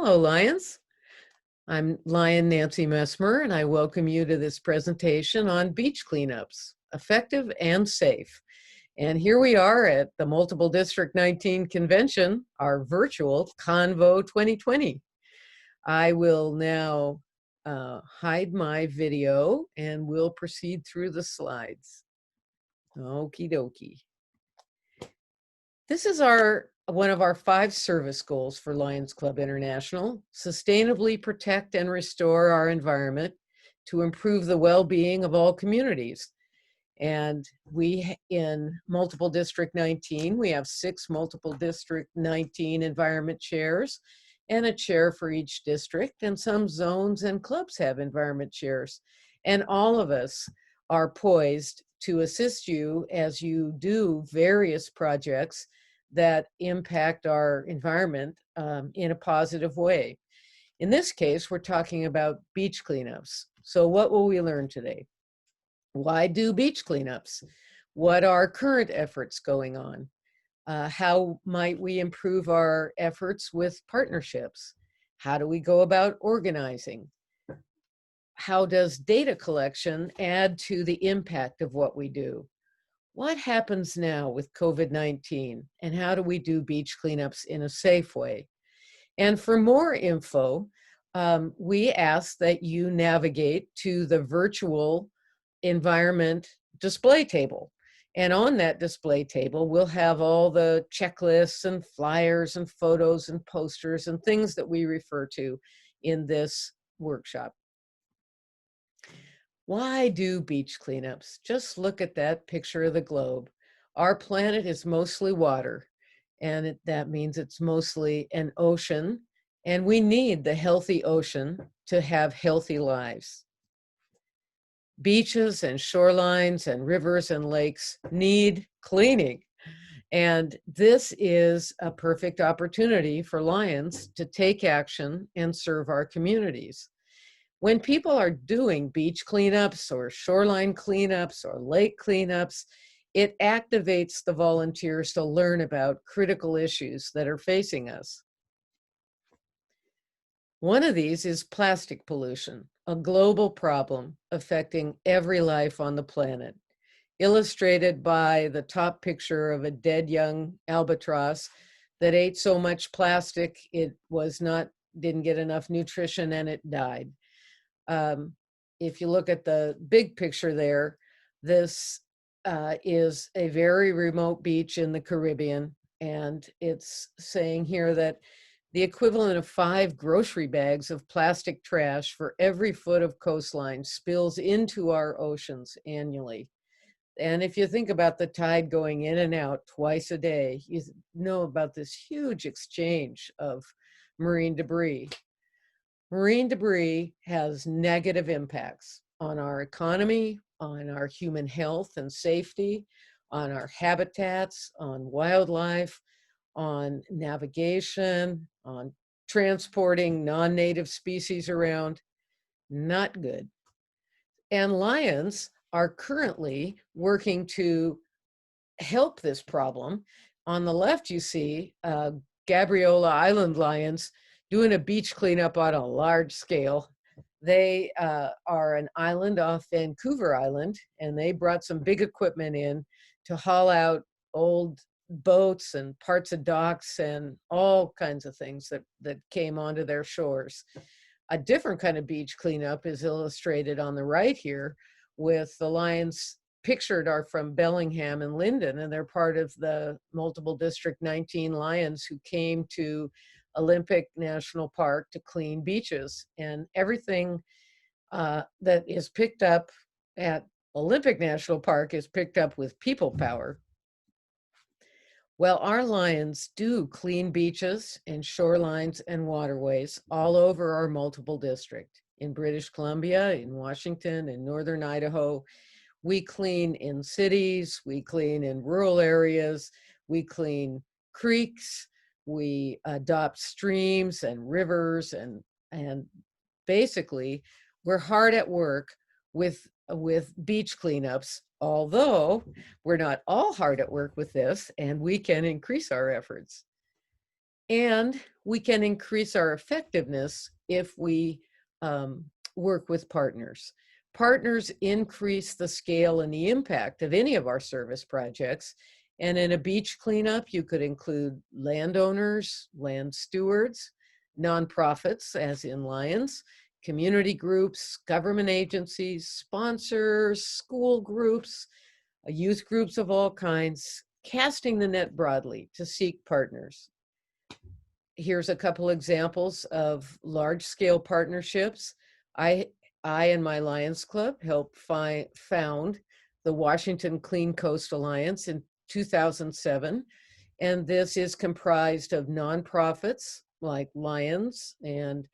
Hello, Lions. I'm Lion Nancy Messmer, and I welcome you to this presentation on beach cleanups, effective and safe. And here we are at the Multiple District 19 Convention, our virtual Convo 2020. I will now hide my video and we'll proceed through the slides. Okie dokie. This is one of our 5 service goals for Lions Club International: sustainably protect and restore our environment to improve the well-being of all communities. And we, in Multiple District 19, we have 6 Multiple District 19 environment chairs and a chair for each district, and some zones and clubs have environment chairs. And all of us are poised to assist you as you do various projects that impact our environment in a positive way. In this case, we're talking about beach cleanups. So what will we learn today? Why do beach cleanups? What are current efforts going on? How might we improve our efforts with partnerships? How do we go about organizing? How does data collection add to the impact of what we do? What happens now with COVID-19, and how do we do beach cleanups in a safe way? And for more info, we ask that you navigate to the virtual environment display table. And on that display table, we'll have all the checklists and flyers and photos and posters and things that we refer to in this workshop. Why do beach cleanups? Just look at that picture of the globe. Our planet is mostly water, and that means it's mostly an ocean, and we need the healthy ocean to have healthy lives. Beaches and shorelines and rivers and lakes need cleaning, and this is a perfect opportunity for Lions to take action and serve our communities. When people are doing beach cleanups or shoreline cleanups or lake cleanups, it activates the volunteers to learn about critical issues that are facing us. One of these is plastic pollution, a global problem affecting every life on the planet, illustrated by the top picture of a dead young albatross that ate so much plastic it didn't get enough nutrition and it died. If you look at the big picture there, this is a very remote beach in the Caribbean, and it's saying here that the equivalent of 5 grocery bags of plastic trash for every foot of coastline spills into our oceans annually. And if you think about the tide going in and out twice a day, you know about this huge exchange of marine debris. Marine debris has negative impacts on our economy, on our human health and safety, on our habitats, on wildlife, on navigation, on transporting non-native species around. Not good. And Lions are currently working to help this problem. On the left, you see Gabriola Island Lions doing a beach cleanup on a large scale. They are an island off Vancouver Island, and they brought some big equipment in to haul out old boats and parts of docks and all kinds of things that came onto their shores. A different kind of beach cleanup is illustrated on the right here, with the Lions pictured are from Bellingham and Linden, and they're part of the Multiple District 19 Lions who came to Olympic National Park to clean beaches. And everything that is picked up at Olympic National Park is picked up with people power. Well, our Lions do clean beaches and shorelines and waterways all over our multiple district. In British Columbia, in Washington, in Northern Idaho. We clean in cities, we clean in rural areas, we clean creeks, we adopt streams and rivers, and basically we're hard at work with beach cleanups, although we're not all hard at work with this, and we can increase our efforts. And we can increase our effectiveness if we work with partners. Partners increase the scale and the impact of any of our service projects. And in a beach cleanup, you could include landowners, land stewards, nonprofits, as in Lions, community groups, government agencies, sponsors, school groups, youth groups of all kinds, casting the net broadly to seek partners. Here's a couple examples of large-scale partnerships. I and my Lions Club helped found the Washington Clean Coast Alliance in 2007, and this is comprised of nonprofits like Lions and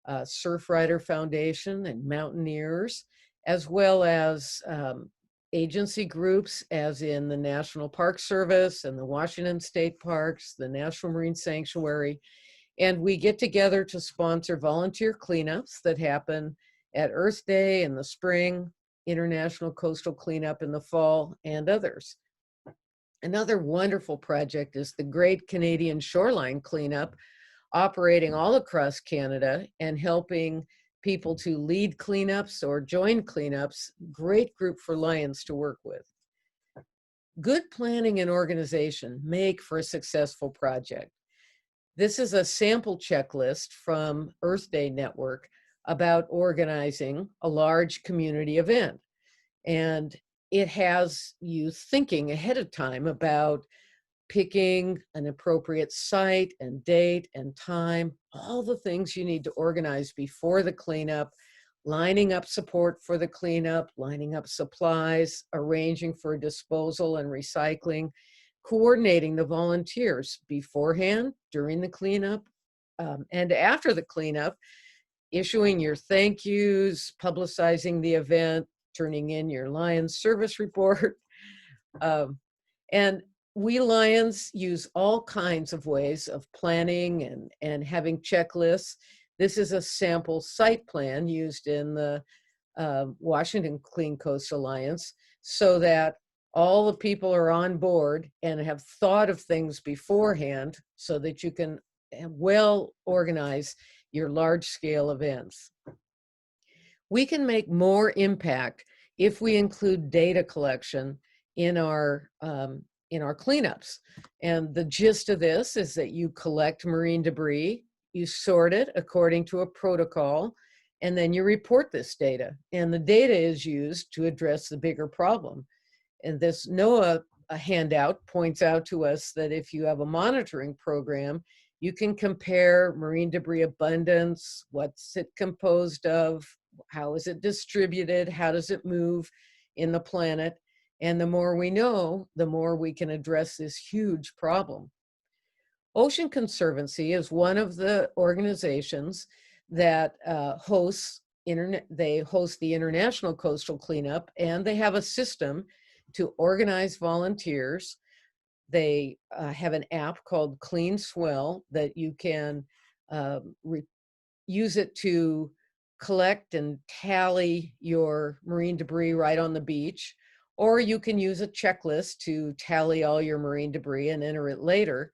Surfrider Foundation and Mountaineers, as well as agency groups, as in the National Park Service and the Washington State Parks, the National Marine Sanctuary. And we get together to sponsor volunteer cleanups that happen at Earth Day in the spring, International Coastal Cleanup in the fall, and others. Another wonderful project is the Great Canadian Shoreline Cleanup, operating all across Canada and helping people to lead cleanups or join cleanups. Great group for Lions to work with. Good planning and organization make for a successful project. This is a sample checklist from Earth Day Network about organizing a large community event. And it has you thinking ahead of time about picking an appropriate site and date and time, all the things you need to organize before the cleanup, lining up support for the cleanup, lining up supplies, arranging for disposal and recycling, coordinating the volunteers beforehand, during the cleanup, and after the cleanup, issuing your thank yous, publicizing the event, turning in your Lions service report. And we Lions use all kinds of ways of planning and having checklists. This is a sample site plan used in the Washington Clean Coast Alliance, so that all the people are on board and have thought of things beforehand so that you can well organize your large-scale events. We can make more impact if we include data collection in our cleanups. And the gist of this is that you collect marine debris, you sort it according to a protocol, and then you report this data. And the data is used to address the bigger problem. And this NOAA handout points out to us that if you have a monitoring program, you can compare marine debris abundance, what's it composed of, how is it distributed, how does it move in the planet. And the more we know, the more we can address this huge problem. Ocean Conservancy is one of the organizations that hosts the International Coastal Cleanup, and they have a system to organize volunteers. They have an app called Clean Swell that you can use it to collect and tally your marine debris right on the beach, or you can use a checklist to tally all your marine debris and enter it later.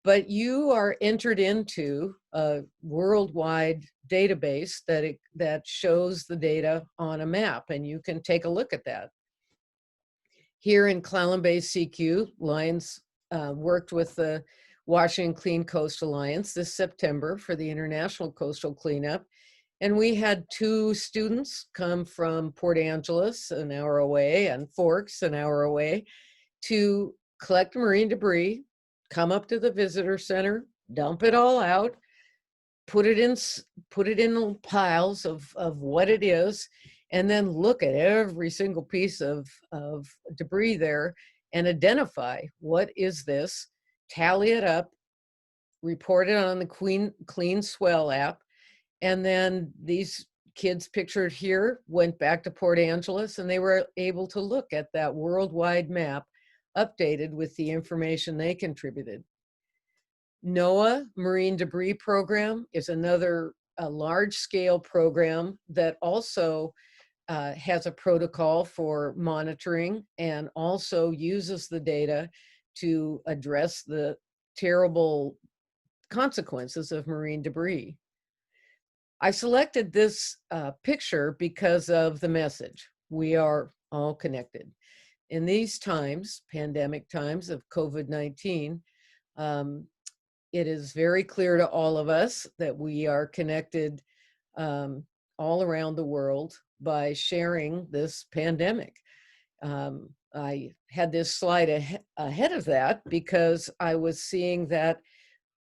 But you are entered into a worldwide database that shows the data on a map, and you can take a look at that. Here in Clallam Bay CQ, Lions worked with the Washington Clean Coast Alliance this September for the International Coastal Cleanup. And we had 2 students come from Port Angeles, an hour away, and Forks, an hour away, to collect marine debris, come up to the visitor center, dump it all out, put it in piles of what it is, and then look at every single piece of debris there and identify what is this, tally it up, report it on the Clean Swell app. And then these kids pictured here went back to Port Angeles, and they were able to look at that worldwide map updated with the information they contributed. NOAA Marine Debris Program is another large-scale program that also has a protocol for monitoring and also uses the data to address the terrible consequences of marine debris. I selected this picture because of the message. We are all connected. In these times, pandemic times of COVID-19, um, it is very clear to all of us that we are connected um, all around the world by sharing this pandemic. I had this slide ahead of that because I was seeing that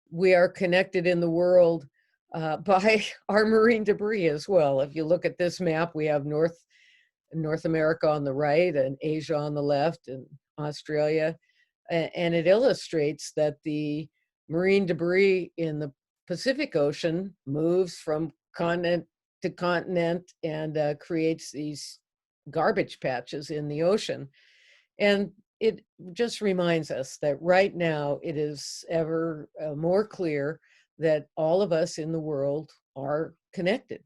we are connected in the world by our marine debris as well. If you look at this map, we have North America on the right and Asia on the left and Australia. And it illustrates that the marine debris in the Pacific Ocean moves from continent to continent and creates these garbage patches in the ocean. And it just reminds us that right now it is ever more clear that all of us in the world are connected.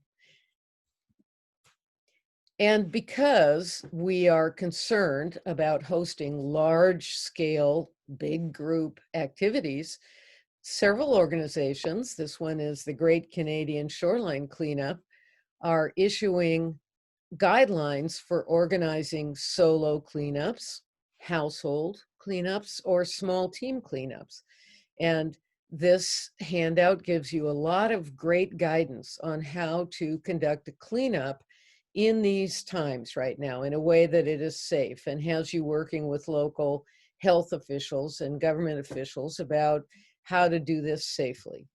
And because we are concerned about hosting large-scale, big group activities, several organizations, this one is the Great Canadian Shoreline Cleanup, are issuing guidelines for organizing solo cleanups, household cleanups, or small team cleanups. And this handout gives you a lot of great guidance on how to conduct a cleanup in these times right now in a way that it is safe, and has you working with local health officials and government officials about how to do this safely.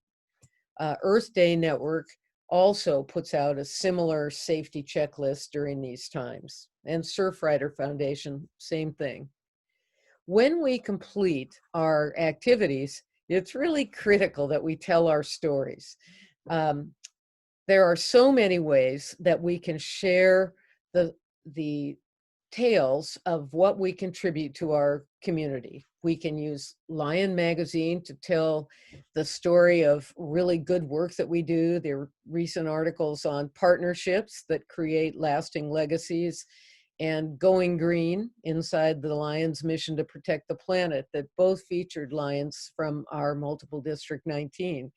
Earth Day Network also puts out a similar safety checklist during these times. And Surfrider Foundation, same thing. When we complete our activities, it's really critical that we tell our stories. There are so many ways that we can share the tales of what we contribute to our community. We can use Lion Magazine to tell the story of really good work that we do. There are recent articles on partnerships that create lasting legacies, and Going Green, inside the Lion's mission to protect the planet, that both featured lions from our multiple District 19.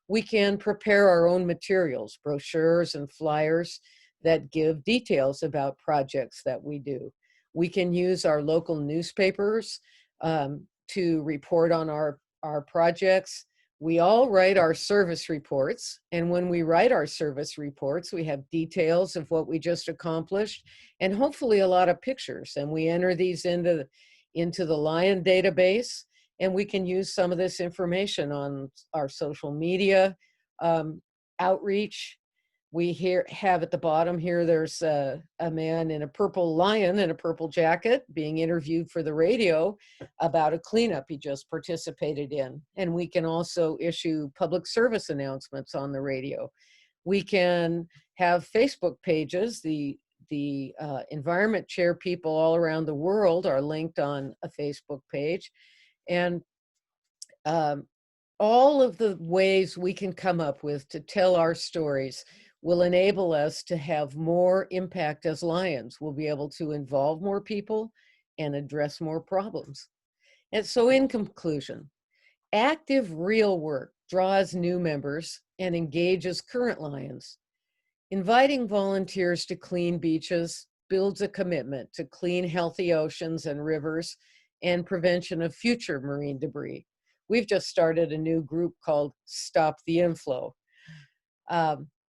We can prepare our own materials, brochures and flyers that give details about projects that we do. We can use our local newspapers to report on our projects. We all write our service reports, and when we write our service reports, we have details of what we just accomplished and hopefully a lot of pictures, and we enter these into the Lion database, and we can use some of this information on our social media outreach. We have at the bottom here, there's a man in a purple lion in a purple jacket being interviewed for the radio about a cleanup he just participated in. And we can also issue public service announcements on the radio. We can have Facebook pages. The environment chair people all around the world are linked on a Facebook page. And all of the ways we can come up with to tell our stories will enable us to have more impact as Lions. We'll be able to involve more people and address more problems. And so in conclusion, active real work draws new members and engages current Lions. Inviting volunteers to clean beaches builds a commitment to clean, healthy oceans and rivers and prevention of future marine debris. We've just started a new group called Stop the Inflow.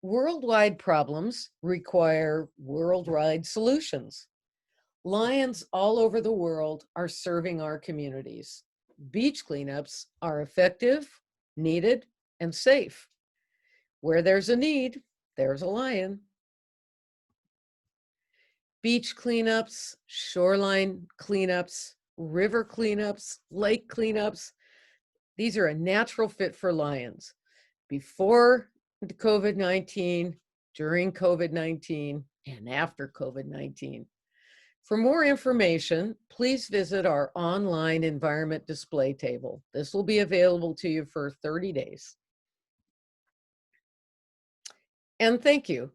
Worldwide problems require worldwide solutions. Lions all over the world are serving our communities. Beach cleanups are effective, needed, and safe. Where there's a need, there's a lion. Beach cleanups, shoreline cleanups, river cleanups, lake cleanups, these are a natural fit for Lions. Before COVID-19, during COVID-19, and after COVID-19. For more information, please visit our online environment display table. This will be available to you for 30 days. And thank you.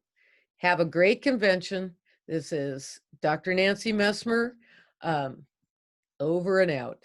Have a great convention. This is Dr. Nancy Messmer, over and out.